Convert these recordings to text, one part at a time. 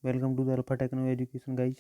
Welcome to the Alpha Techno Education, guys.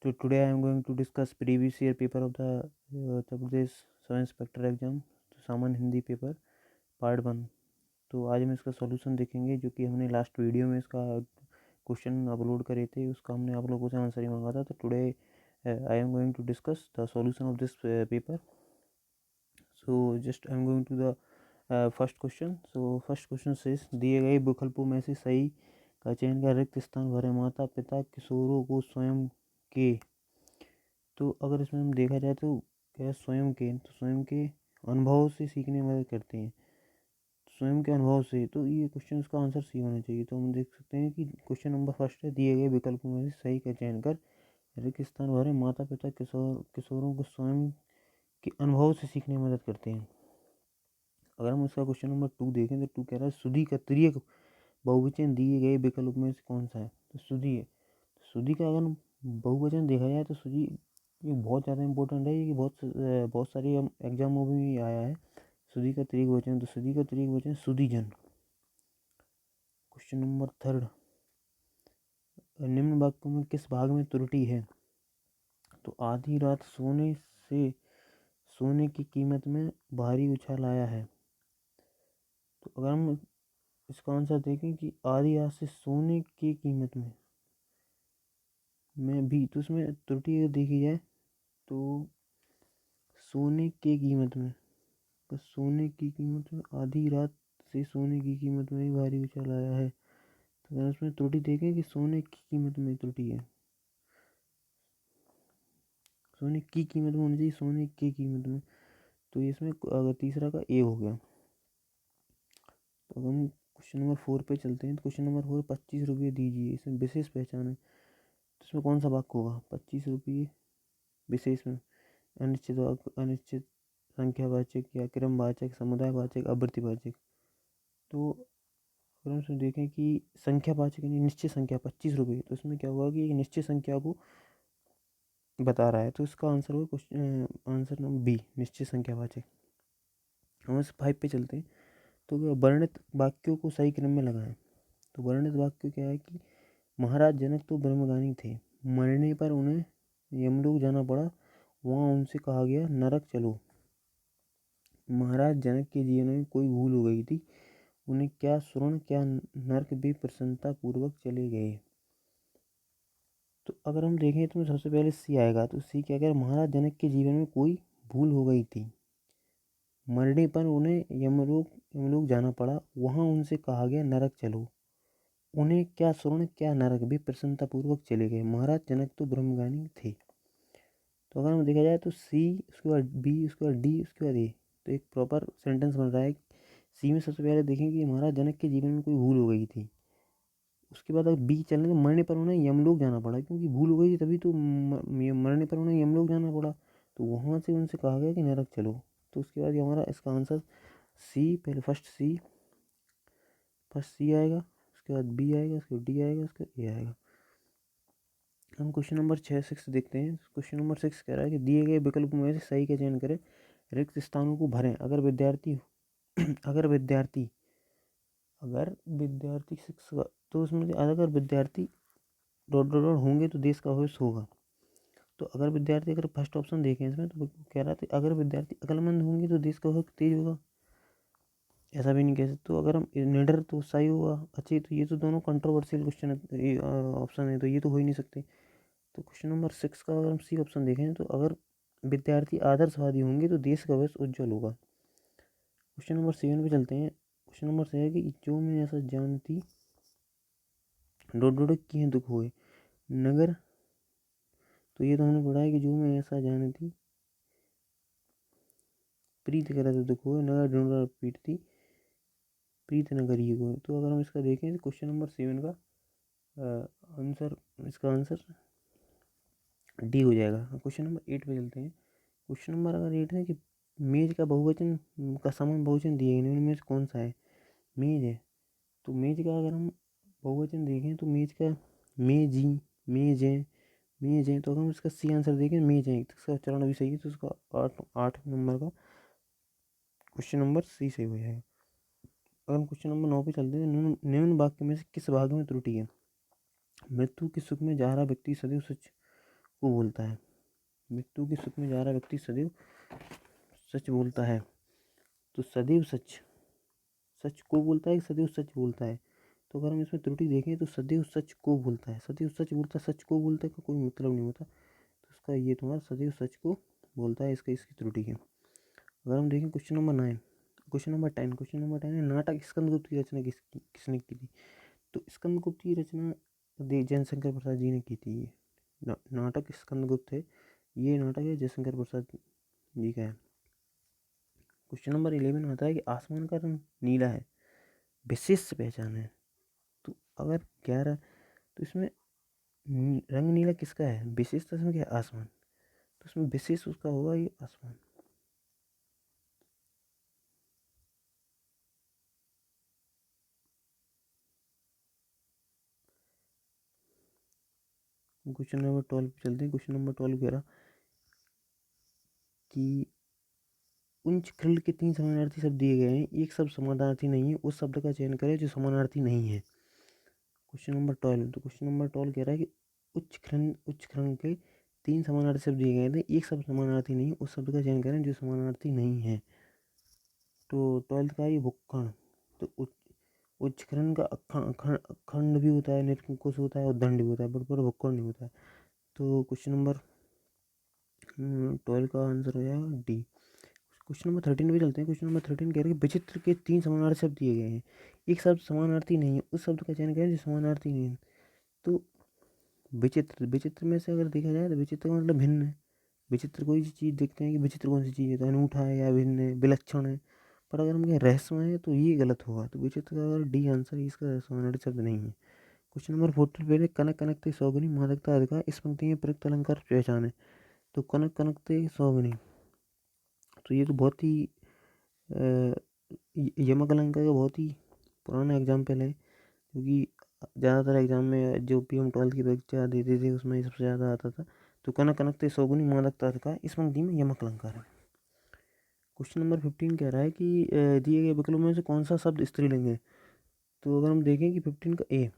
So today I am going to discuss previous year paper of the Uttar Pradesh sub inspector exam, तो सामान्य Hindi paper part 1। तो आज हम इसका solution देखेंगे, जो कि हमने लास्ट वीडियो में इसका क्वेश्चन अपलोड करे थे, उसका हमने आप लोगों से आंसर ही मांगा था। तो today I am going to discuss the solution of this paper. So just I am going to the first question. So first question से दिए गए विकल्पों में से सही का चयन का रिक्त स्थान भरे। माता पिता किशोरों को स्वयं के, तो अगर इसमें हम देखा जाए तो क्या है, स्वयं के, तो स्वयं के अनुभव से सीखने में मदद करते हैं। स्वयं के अनुभव से, तो ये क्वेश्चन का आंसर सी होना चाहिए। तो हम देख सकते हैं कि क्वेश्चन नंबर फर्स्ट है, दिए गए विकल्पों में से सही का चयन कर रिक्त स्थान भरे। माता पिता किशोरों को स्वयं के अनुभव से सीखने में मदद करते हैं। अगर हम उसका क्वेश्चन नंबर 2 देखें तो 2 कह रहा है सुधी का तिर्यक बहुवचन दिए गए विकल्प में से कौन सा है। तो सुधी है। सुधी का अगर बहुवचन देखा जाए तो सुधी ये बहुत ज़्यादा इंपॉर्टेंट है, ये बहुत सारी एग्जामों में भी आया है। सुधी का त्रिक वचन, तो सुधी का त्रिक वचन सुधीजन। क्वेश्चन नंबर 3, निम्न वाक्यों में किस भाग में त्रुटि है। तो आधी रात सोने से सोने की कीमत में भारी उछाल आया है। तो अगर हम इसका आंसर देखें कि आधी रात से सोने की कीमत में भी, तो उसमें त्रुटि अगर देखी जाए तो सोने की कीमत में, तो सोने की कीमत में आधी रात से सोने की कीमत में ही भारी उछाल आया है। तो अगर उसमें त्रुटि देखें कि सोने की कीमत में त्रुटि है, सोने की कीमत में होनी चाहिए, सोने की कीमत में, तो इसमें अगर तीसरा का ए हो गया। तो अगर हम क्वेश्चन नंबर 4 पे चलते हैं, तो क्वेश्चन नंबर 4, 25 रुपये दीजिए, इसमें विशेष पहचान है। तो इसमें कौन सा वाक्य होगा। 25 रुपये विशेष में अनिश्चित संख्यावाचक या क्रमवाचक, समुदायवाचक, आवृत्तिवाचक। तो अगर हम इसमें देखें कि संख्यावाचक यानी निश्चित संख्या 25 रुपये, तो इसमें क्या हुआ कि एक निश्चित संख्या को बता रहा है। तो इसका आंसर होगा क्वेश्चन आंसर नंबर बी, निश्चित संख्यावाचक। हम इस 5 पे चलते हैं। तो वर्णित वाक्यों को सही क्रम में लगाएं। तो वर्णित वाक्य क्या है कि महाराज जनक तो ब्रह्मज्ञानी थे, मरने पर उन्हें यमलोक जाना पड़ा, वहाँ उनसे कहा गया नरक चलो। महाराज जनक के जीवन में कोई भूल हो गई थी, उन्हें क्या स्वर्ण क्या नरक भी प्रसन्नता पूर्वक चले गए। तो अगर हम देखें तो सबसे पहले सी आएगा। तो सी क्या कह, महाराज जनक के जीवन में कोई भूल हो गई थी, मरने पर उन्हें यमलोक जाना पड़ा, वहाँ उनसे कहा गया नरक चलो। उन्हें क्या स्वर्ण क्या नरक भी प्रसन्नता पूर्वक चले गए। महाराज जनक तो ब्रह्मज्ञानी थे। तो अगर हम देखा जाए तो सी, उसके बाद बी, उसके बाद डी, उसके बाद ए, तो एक प्रॉपर सेंटेंस बन रहा है। सी में सबसे पहले देखें कि महाराज जनक के जीवन में कोई भूल हो गई थी। उसके बाद अगर बी चलने तो मरने पर उन्हें यमलोक जाना पड़ा, क्योंकि भूल हो गई थी तभी तो मरने पर उन्हें यमलोक जाना पड़ा। तो वहाँ से उनसे कहा गया कि नरक चलो। तो उसके बाद ये हमारा इसका आंसर सी, पहले फर्स्ट सी आएगा, उसके बाद बी आएगा, उसके बाद डी आएगा, उसके बाद ए आएगा। हम क्वेश्चन नंबर 6 देखते हैं। क्वेश्चन नंबर 6 कह रहा है कि दिए गए विकल्पों में से सही का चयन करें, रिक्त स्थानों को भरें। अगर विद्यार्थी अगर विद्यार्थी अगर विद्यार्थी शिक्षक, तो उसमें से अगर विद्यार्थी डॉट डॉट डॉट होंगे तो देश का भविष्य होगा। तो अगर विद्यार्थी, अगर फर्स्ट ऑप्शन देखें इसमें, तो कह रहा था अगर विद्यार्थी अक्लमंद होंगे तो देश का भविष्य तेज होगा, ऐसा भी नहीं कह सकते। तो अगर हम निडर तो सही होगा, अच्छी, तो ये तो दोनों कंट्रोवर्शियल क्वेश्चन है, ऑप्शन है, तो ये तो हो ही नहीं सकते। तो क्वेश्चन नंबर 6 का अगर हम सी ऑप्शन देखें, तो अगर विद्यार्थी आदर्शवादी होंगे तो देश का भविष्य उज्जवल होगा। क्वेश्चन नंबर 7 पे चलते हैं। क्वेश्चन नंबर 7 है कि जो मैं ऐसा जानती डॉट डॉट किए दुख हुए नगर। तो ये तो हमने पढ़ा है कि जो मैं ऐसा जानती प्रीत करे तो दुख हुए, नगर ढूंढ पीटती प्रीत नगर ये हुए। तो अगर हम इसका देखें तो क्वेश्चन नंबर 7 का आंसर, इसका आंसर डी हो जाएगा। क्वेश्चन नंबर 8 पे चलते हैं। क्वेश्चन नंबर अगर 8 है कि मेज का बहुवचन का समान बहुवचन दिए गए इनमें से कौन सा है। मेज है, तो मेज का अगर हम बहुवचन देखें तो मेज का मेजी, मेज है, मेज है। तो अगर हम इसका सी आंसर देखें मेज है, तो इसका चरण भी सही है। तो इसका 8 नंबर का क्वेश्चन नंबर सी सही हो जाएगा। अगर हम क्वेश्चन नंबर 9 पे चलते हैं, निम्न वाक्य में से किस भाग में त्रुटि है। मृत्यु के सुख में जा रहा व्यक्ति सदैव सच को बोलता है। मृत्यु के सुख में जा रहा व्यक्ति सदैव सच बोलता है। तो सदैव सच, सच को बोलता है कि सदैव सच बोलता है? तो अगर हम इसमें त्रुटि देखें तो सदैव सच को बोलता है। सदैव सच बोलता है, सच को बोलता है का कोई मतलब नहीं होता। तो इसका ये तुम्हारा सदैव सच को बोलता है, इसका इसकी त्रुटि है। अगर हम देखें question number 9, question number 10, question number 10 है नाटक स्कंदगुप्त की रचना किसने की थी? तो स्कंदगुप्त की रचना जयशंकर प्रसाद जी ने की थी। ये नाटक स्कंदगुप्त है, ये नाटक है जयशंकर प्रसाद जी का है। क्वेश्चन नंबर 11 आता है कि आसमान का रंग नीला है, विशेष पहचान है। तो अगर 11, तो इसमें रंग नीला किसका है? विशेषता इसमें क्या है? आसमान। तो इसमें विशेष उसका होगा ये आसमान। क्वेश्चन नंबर 12 पे चलते हैं। क्वेश्चन नंबर 12 कह रहा कि उच्च खिल के 3 समानार्थी शब्द दिए गए हैं, एक शब्द समानार्थी नहीं है, उस शब्द का चयन करें जो समानार्थी नहीं है। क्वेश्चन नंबर 12, तो क्वेश्चन नंबर 12 कह रहा है कि उच्च खंड के 3 समानार्थी शब्द दिए गए थे, एक शब्द समानार्थी नहीं, उस शब्द का चयन करें जो समानार्थी नहीं है। तो 12th का ये भुक्खण। तो उच्च खंड का खंड भी होता है, निरंकुश होता है और दंड भी होता है, बट भुक्खण नहीं होता है। तो क्वेश्चन नंबर 12 का आंसर हो जाएगा डी। क्वेश्चन नंबर 13 पे चलते हैं। क्वेश्चन नंबर 13 कह रहे हैं कि विचित्र के 3 समानार्थी शब्द दिए गए हैं, एक शब्द समानार्थी नहीं है, उस शब्द का चयन करें जो समानार्थी नहीं है। तो विचित्र, विचित्र में से अगर देखा जाए तो विचित्र का मतलब भिन्न है। विचित्र कोई चीज़ देखते हैं कि विचित्र कौन सी चीज़ है, तो अनूठा है या भिन्न है, विलक्षण है। पर अगर हम कहें रहस्यमय है तो ये गलत होगा। तो विचित्र का अगर डी आंसर, इसका समानार्थी शब्द नहीं है। क्वेश्चन नंबर 14 पे कनक कनकते सौगुनी मादकता अधिकार इस पंक्ति में प्रयुक्त अलंकार पहचान है। तो कनक कनकते सौगुनी, तो ये तो बहुत ही यमक अलंकार का बहुत ही पुराना एग्जाम्पल है, क्योंकि ज़्यादातर एग्जाम में जो भी हम 12th की परीक्षा देते थे उसमें सबसे ज़्यादा आता था। तो कनक कनकते सौगुनी मादकता अधिकार इस पंक्ति में यमक अलंकार है। क्वेश्चन नंबर 15 कह रहा है कि दिए गए विकल्पों में से कौन सा शब्द स्त्रीलिंग है? तो अगर हम देखें कि 15 का ए,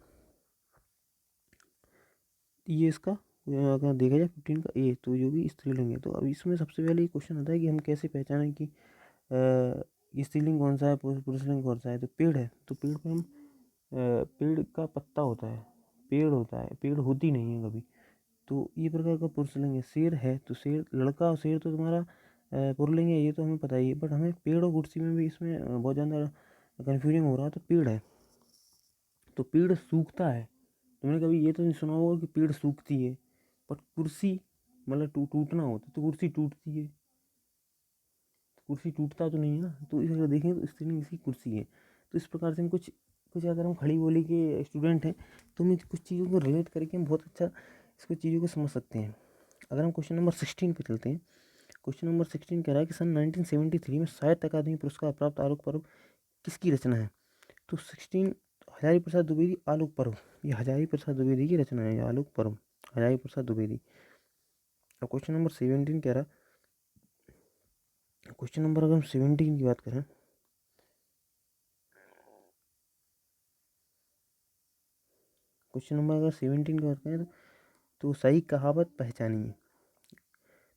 ये इसका अगर देखा जाए 15 का ए, तो जो भी स्त्रीलिंग है। तो अब इसमें सबसे पहले ये क्वेश्चन आता है कि हम कैसे पहचानें कि ये स्त्रीलिंग कौन सा है, पुरुषलिंग कौन सा है? तो पेड़ है, तो पेड़ पे हम पेड़ का पत्ता होता है, पेड़ होता है, पेड़ होती नहीं है कभी। तो ये प्रकार का पुरुषलिंग है। शेर है, तो शेर लड़का और शेर तो तुम्हारा पुल्लिंग है, ये तो हमें पता ही है। बट हमें पेड़ और कुर्सी में भी इसमें बहुत ज़्यादा कन्फ्यूजन हो रहा है। तो पेड़ है, तो पेड़ सूखता है। तुमने कभी ये तो नहीं सुना होगा कि पेड़ सूखती है, बट कुर्सी मतलब टूटना होता है, तो कुर्सी टूटती है। तो कुर्सी टूटता तो नहीं है ना। तो इस अगर देखें तो स्त्रीलिंग इसकी कुर्सी है। तो इस प्रकार से हम कुछ कुछ अगर हम खड़ी बोली के स्टूडेंट हैं तो हम कुछ चीज़ों को रिलेट करके हम बहुत अच्छा इसको चीज़ों को समझ सकते हैं। अगर हम क्वेश्चन नंबर 16 पे चलते हैं। क्वेश्चन नंबर 16 कह रहा है कि सन 1973 में साहित्य अकादमी पुरस्कार प्राप्त आलोक पर्व किसकी रचना है? तो 16 हजारी प्रसाद द्विवेदी आलोक पर्व, ये हजारी प्रसाद द्विवेदी की रचना है, ये आलोक पर्व हजारी प्रसाद द्विवेदी। अब क्वेश्चन नंबर 17 कह रहा, क्वेश्चन नंबर अगर हम 17 की बात करें, क्वेश्चन नंबर अगर 17 की बात करें तो सही कहावत पहचानिए।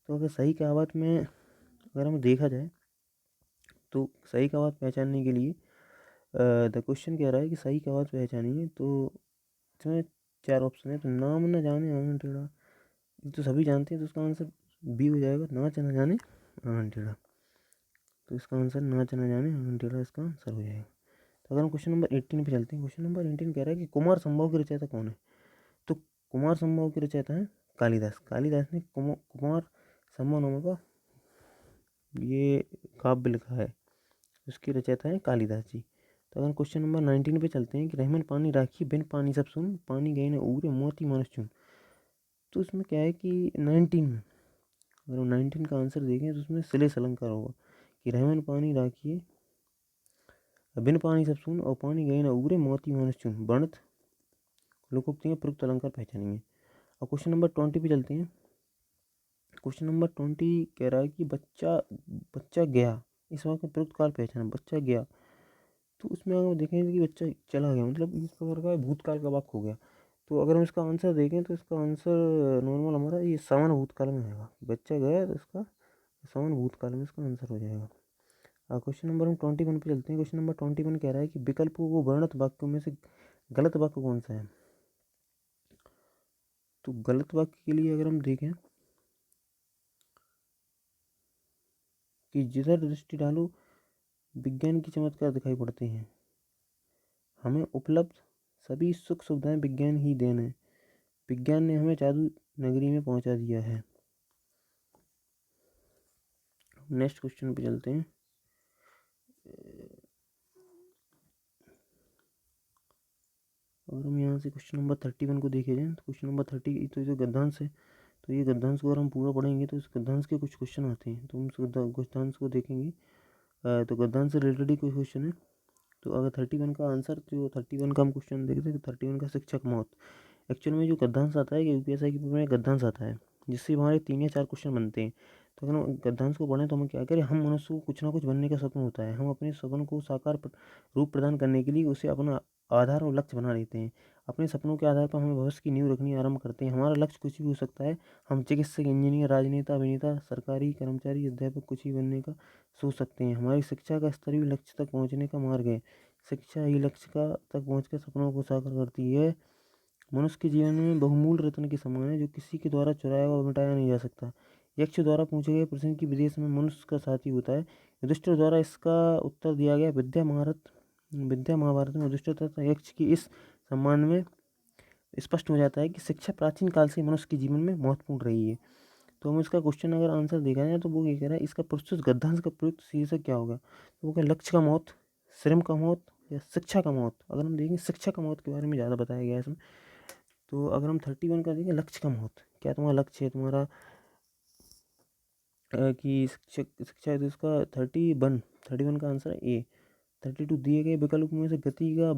तो अगर सही कहावत में अगर हम देखा जाए तो सही कहावत पहचानने के लिए द क्वेश्चन कह रहा है कि सही कहावत पहचानिए। तो इसमें 4 ऑप्शन है। तो नाम न जाने आंगन टेढ़ा, ये तो सभी जानते हैं, तो इसका आंसर बी हो जाएगा, नाच न जाने आंगन टेढ़ा। तो इसका आंसर नाच न जाने आंगन टेढ़ा इसका आंसर हो जाएगा। तो अगर हम क्वेश्चन नंबर 18 पे चलते हैं। क्वेश्चन नंबर 18 कह रहा है कि कुमार संभव के रचयिता कौन है? तो कुमार संभव के रचयिता है कालिदास। कालिदास ने कुमार संभव नामक का ये काव्य लिखा है, उसकी रचयिता है कालिदास जी। तो अगर क्वेश्चन नंबर 19 पे चलते हैं कि रहमन पानी राखी बिन पानी सब सुन, पानी गए न उगरे मोती मानुष चुन। तो इसमें क्या है कि 19 में अगर हम 19 का आंसर देखें तो उसमें श्लेष अलंकार होगा कि रहमन पानी राखिए बिन पानी सब सुन और पानी गए न उगरे मोती मानुष चुन, वर्णित लोकोक्ति में प्रयुक्त अलंकार पहचानेंगे। और क्वेश्चन नंबर 20 पे चलते हैं। क्वेश्चन नंबर 20 कह रहा है कि बच्चा बच्चा गया, इस वाक्य में प्रयुक्त काल पहचान। बच्चा गया, तो उसमें अगर देखेंगे कि बच्चा चला गया, मतलब इस प्रकार का भूतकाल का वाक्य हो गया। तो अगर हम इसका आंसर देखें तो इसका आंसर नॉर्मल हमारा ये समान भूतकाल में आएगा। बच्चा गया तो इसका समान भूतकाल में इसका आंसर हो जाएगा। क्वेश्चन नंबर हम 21 पे चलते हैं। क्वेश्चन नंबर 21 कह रहा है कि विकल्पों को वर्णित वाक्यों में से गलत वाक्य कौन सा है। तो गलत वाक्य के लिए अगर हम देखें कि जिधर दृष्टि डालो विज्ञान की चमत्कार दिखाई पड़ते हैं, हमें उपलब्ध सभी सुख सुविधाएं विज्ञान ही देन है, विज्ञान ने हमें जादू नगरी में पहुंचा दिया है। नेक्स्ट क्वेश्चन पे चलते हैं। अगर हम यहाँ से क्वेश्चन नंबर 31 को देखे जाए तो क्वेश्चन नंबर 30 तो जो गद्यांश है, तो ये गद्यांश को अगर हम पूरा पढ़ेंगे तो इस गद्यांश के कुछ क्वेश्चन आते हैं, तो हम उस गद्यांश को देखेंगे। तो गद्यांश से रिलेटेड ही कोई क्वेश्चन है। तो अगर 31 का आंसर, जो 31 का हम क्वेश्चन देखते हैं, तो 31 का शिक्षक मौत। एक्चुअल में जो गद्यांश आता है कि यूपीएससी के पेपर में गद्यांश आता है, जिससे हमारे 3 या 4 क्वेश्चन बनते हैं। तो अगर हम गद्यांश को पढ़ें तो हम क्या करें, हम मनुष्य को कुछ ना कुछ बनने का सपना होता है, हम अपने सपन को साकार रूप प्रदान करने के लिए उसे अपना आधार और लक्ष्य बना लेते हैं। अपने सपनों के आधार पर हमें भविष्य की नींव रखनी आरंभ करते हैं। हमारा लक्ष्य कुछ भी हो सकता है, हम चिकित्सक, इंजीनियर, राजनेता, अभिनेता, सरकारी कर्मचारी, अध्यापक कुछ भी बनने का सोच सकते हैं। हमारी शिक्षा का स्तर भी लक्ष्य तक पहुँचने का मार्ग है। शिक्षा ही लक्ष्य का तक पहुँचकर सपनों को साकार करती है। मनुष्य के जीवन में बहुमूल्य रत्न के समान है, जो किसी के द्वारा चुराया और मिटाया नहीं जा सकता। यक्ष द्वारा पूछे गए प्रश्न की विदेश में मनुष्य का साथी होता है। युधिष्ठिर द्वारा इसका उत्तर दिया गया। विद्या महाभारत में युधिष्ठिर तथा यक्ष की इस सम्मान में स्पष्ट हो जाता है कि शिक्षा प्राचीन काल से मनुष्य के जीवन में महत्वपूर्ण रही है। तो हम इसका क्वेश्चन अगर आंसर देखा जाए तो वो ये कह रहा है, इसका प्रस्तुत गद्यांश का प्रयुक्त शीर्षक क्या होगा। तो वो क्या, लक्ष्य का मौत, श्रम का मौत या शिक्षा का मौत। अगर हम देखें शिक्षा का मौत के बारे में ज़्यादा बताया गया है इसमें। तो अगर हम 31 का देखें, लक्ष्य का मौत, क्या तुम्हारा लक्ष्य है तुम्हारा कि शिक्षा है, तो इसका 31 का आंसर है ए। 32 दिए गए विकल्प में से गति का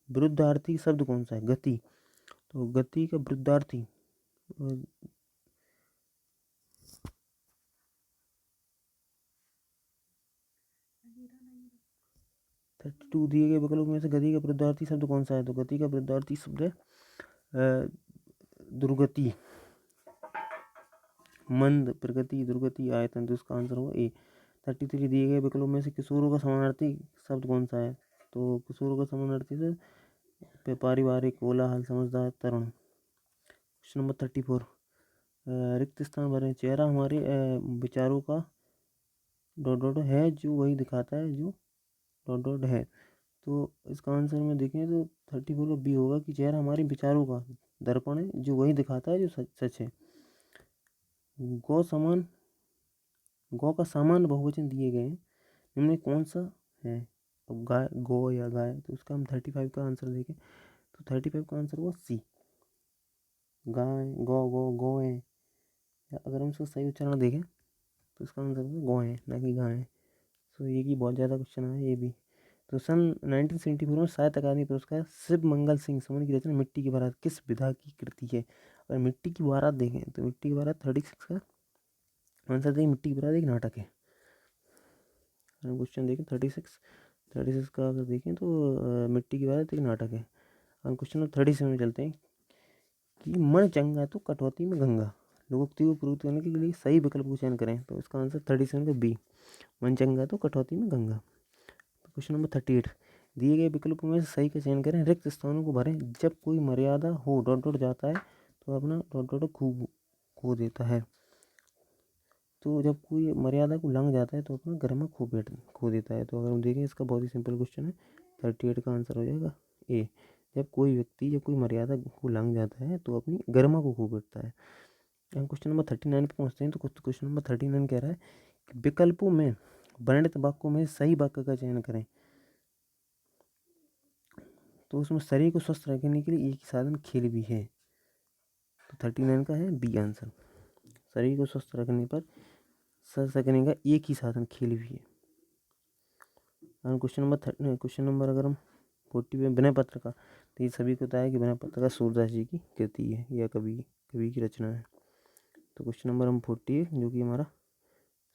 विरुद्धार्थी शब्द कौन सा है। गति, तो गति का विरुद्धार्थी 32 दिए गए विकल्प में से गति का विरुद्धार्थी शब्द कौन सा है। तो गति का विरुद्धार्थी शब्द है दुर्गति, मंद, प्रगति, दुर्गति, आयतन। तो इसका आंसर होगा ए। 33 दिए गए विकल्पों में से किशोरों का समानार्थी शब्द कौन सा है। तो किशोरों का समानार्थी से पारिवारिक, कोलाहल, समझदार, तरुण। क्वेश्चन नंबर 34, रिक्त स्थान भरें। चेहरा हमारे विचारों का डॉट डॉट है, जो वही दिखाता है जो डॉट डॉट है। तो इसका आंसर में देखें तो 34 का बी होगा कि चेहरा हमारे विचारों का दर्पण है, जो वही दिखाता है जो सच है। गौ का सामान्य बहुवचन दिए गए हैं, इनमें कौन सा है। अब गाय, गौ या गाय, तो उसका हम 35 का आंसर देखें तो 35 का आंसर हुआ सी, गाय, गौ है। या अगर हम इसका सही उच्चारण देखें तो इसका आंसर होगा गौ है, ना कि गाय। तो ये की बहुत ज़्यादा क्वेश्चन है ये भी। तो सन 1974 में साहित्य अकादमी पुरस्कार शिव मंगल सिंह समन की रचना मिट्टी की बारात किस विधा की कृति है। अगर मिट्टी की बारात देखें तो मिट्टी की बारात 36 का आंसर देखें, मिट्टी की बारात एक नाटक है। क्वेश्चन देखें 36 का अगर देखें तो मिट्टी की बारात एक नाटक है। हम क्वेश्चन नंबर 37 में चलते हैं कि मन चंगा तो कटौती में गंगा। लोकोक्ति को पूर्ण करने के लिए सही विकल्प का चयन करें। तो इसका आंसर 37 का बी, मन चंगा तो कटौती में गंगा। क्वेश्चन नंबर 38, दिए गए विकल्पों में से सही का चयन करें। रिक्त स्थानों को भरें। जब कोई मर्यादा हो डॉट डॉट जाता है तो अपना डॉट डॉट खो देता है। तो जब कोई मर्यादा को लंघ जाता है तो अपना गरिमा खो देता है। तो अगर हम देखें इसका बहुत ही सिंपल क्वेश्चन है, 38 का आंसर हो जाएगा ए। जब कोई मर्यादा को लंघ जाता है तो अपनी गरिमा को खो बैठता है। हम क्वेश्चन नंबर 39 पे पहुँचते हैं। तो क्वेश्चन नंबर 39 कह रहा है कि विकल्पों में वर्णित वाक्यों में सही वाक्य का चयन करें। तो उसमें शरीर को स्वस्थ रखने के लिए एक ही साधन खेल भी है। तो 39 का है बी आंसर, शरीर को स्वस्थ रखने पर का एक ही साधन खेल भी है। क्वेश्चन नंबर अगर हम 40 में विनय पत्र का, तो ये सभी को पता है कि विनय पत्र का सूरदास जी की कृति है या कवि की रचना है। तो क्वेश्चन नंबर हम 40 जो कि हमारा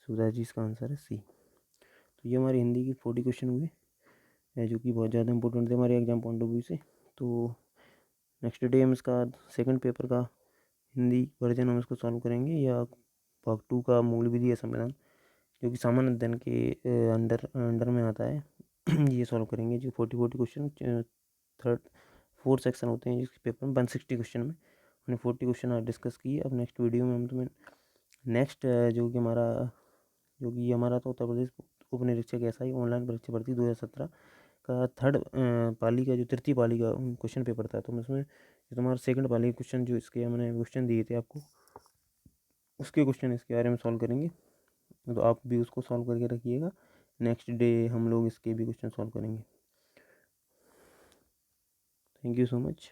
सूरदास जी, इसका आंसर है सी। तो ये हमारी हिंदी की 40 क्वेश्चन हुए जो कि बहुत ज़्यादा इंपॉर्टेंट थे हमारे एग्जाम पॉइंट ऑफ व्यू से। तो नेक्स्ट डे हम इसका सेकंड पेपर का हिंदी वर्जन हम इसको सॉल्व करेंगे, या पार्ट 2 का मूल विधि या संविधान जो कि सामान्य अध्ययन के अंडर में आता है ये सॉल्व करेंगे। जो 40 क्वेश्चन थर्ड 4 सेक्शन होते हैं जिसके पेपर में 160 क्वेश्चन में हमने 40 क्वेश्चन आज डिस्कस किए। अब नेक्स्ट वीडियो में हम तुम्हें नेक्स्ट जो कि हमारा तो उत्तर प्रदेश उप निरीक्षक SI ऑनलाइन परीक्षा भर्ती 2017 का थर्ड पाली का जो तृतीय पाली का क्वेश्चन पेपर था, तो उसमें तुम्हारा सेकंड पाली क्वेश्चन जो इसके मैंने क्वेश्चन दिए थे आपको, उसके क्वेश्चन इसके बारे में सॉल्व करेंगे। तो आप भी उसको सॉल्व करके रखिएगा। नेक्स्ट डे हम लोग इसके भी क्वेश्चन सॉल्व करेंगे। Thank you so much.